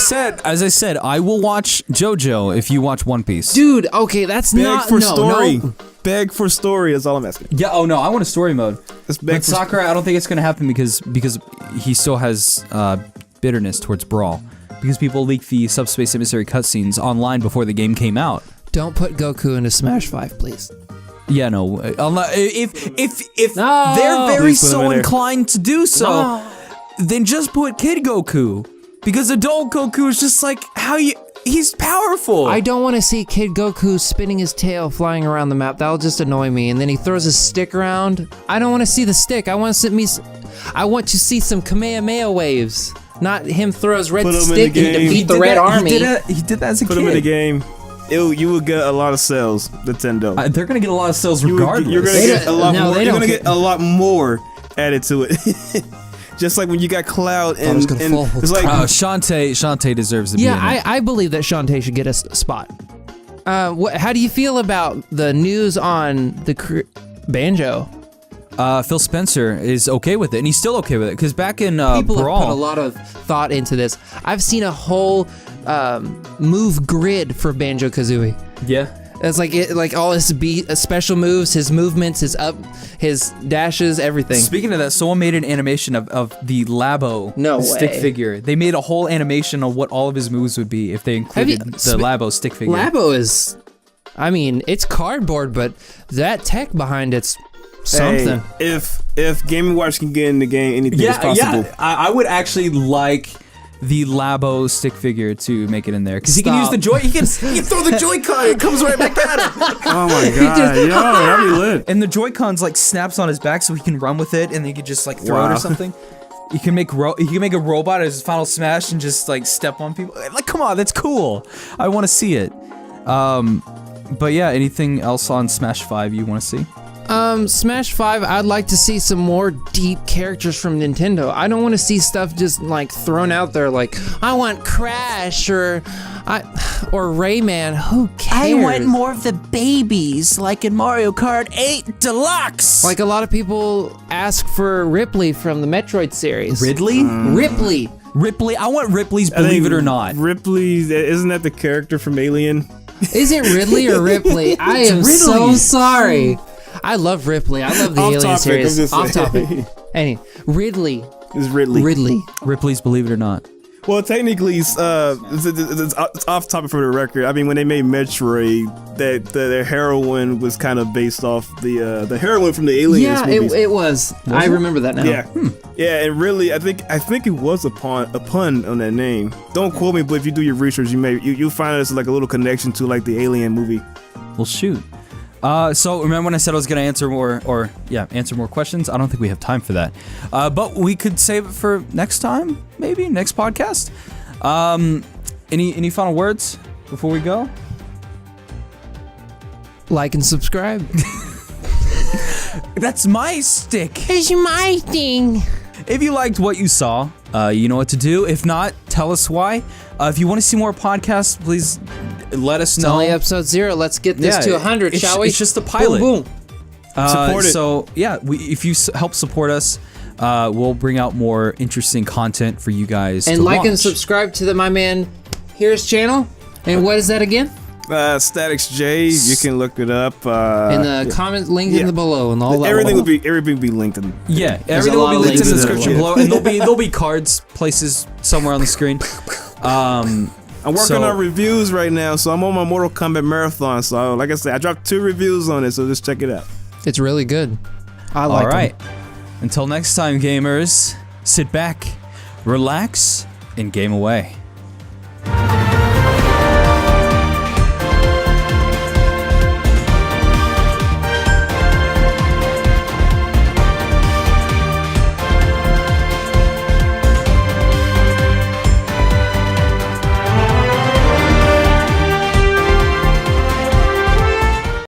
said, I will watch JoJo if you watch One Piece. Dude, okay, that's Beg not for no, story. no. Beg for story is all I'm asking. Yeah. Oh no, I want a story mode. Let's beg But for Sakurai, I don't think it's gonna happen because he still has bitterness towards Brawl because people leaked the Subspace Emissary cutscenes online before the game came out. Don't put Goku into Smash 5, please. Yeah, no. If No. they're very Please put him so in there. inclined to do so, then just put Kid Goku because adult Goku is just like he's powerful. I don't want to see Kid Goku spinning his tail flying around the map. That'll just annoy me. And then he throws his stick around. I don't want to see the stick. I want to see some Kamehameha waves. Not him throw his red Put him in stick the and game. defeat He the Red Army. He did that as a put kid. them in the game. You will get a lot of sales, Nintendo. They're gonna get a lot of sales You're regardless. gonna They get a don't- lot no, more. they You're don't gonna get- get a lot more added to it. Just like when you got Cloud it was and, gonna fall. it's like Shantae deserves to be in Yeah, it. I believe that Shantae should get a spot. How do you feel about the news on the Banjo? Phil Spencer is okay with it, and he's still okay with it because back in People Brawl, have put a lot of thought into this. I've seen a whole move grid for Banjo Kazooie. yeah, It's like all his special moves, his movements, his dashes, everything. Speaking of that, someone made an animation of the Labo No stick way. figure. They made a whole animation of what all of his moves would be if they included the Labo stick figure. Labo is, I mean, it's cardboard, but that tech behind it's something. Hey, if Game & Watch can get in the game, anything is possible. Yeah, I would actually like the Labo stick figure to make it in there because he can use Stop. the joy. He can throw the Joy-Con. It comes right back at him. Oh my god, yo, that'd be lit. And the Joy-Cons like snaps on his back so he can run with it, and then he could just like throw it Wow. or something. You can make a robot as his final smash and just like step on people. Like, come on, that's cool. I want to see it. But yeah, anything else on Smash 5 you want to see? Smash 5, I'd like to see some more deep characters from Nintendo. I don't want to see stuff just like thrown out there like, I want Crash or Rayman. Who cares? I want more of the babies, like in Mario Kart 8 Deluxe. Like a lot of people ask for Ripley from the Metroid series. Ridley? Ripley. Ripley. I want Ripley's I think Believe It or Not. Ripley, isn't that the character from Alien? Is it Ridley or Ripley? I am so sorry. I love Ripley. I love the Off Alien topic, series. I'm just Off saying. topic. Any Ridley. It's Ridley. Ridley. Ripley's Believe It or Not. Well, technically, it's off topic for the record. I mean, when they made Metroid, their heroine was kind of based off the heroine from the Aliens Yeah, movies. it was. I remember that now. Yeah, yeah, and really, I think it was a pun on that name. Don't quote me, but if you do your research, you'll find it's like a little connection to like the Alien movie. Well, shoot. So remember when I said I was gonna answer more questions? I don't think we have time for that. But we could save it for next time, maybe next podcast. Any final words before we go? Like and subscribe. That's my stick. It's my thing. If you liked what you saw, you know what to do. If not, tell us why. If you want to see more podcasts, please let us It's know. only episode 0. Let's get this to 100, shall we? It's just a pilot. Boom, boom. Support it. So yeah, if you help support us, we'll bring out more interesting content for you guys. And to like watch. and subscribe to my man here's channel. And what is that again? Statics J, you can look it up. In the comment link in the below and all that. Everything will be linked in. Yeah, There's everything a will lot be of linked in the links in description there. below, and there'll be cards places somewhere on the screen. I'm working on reviews right now, so I'm on my Mortal Kombat marathon. So, like I said, I dropped 2 reviews on it, so just check it out. It's really good. I like All right. them. Until next time, gamers, sit back, relax, and game away.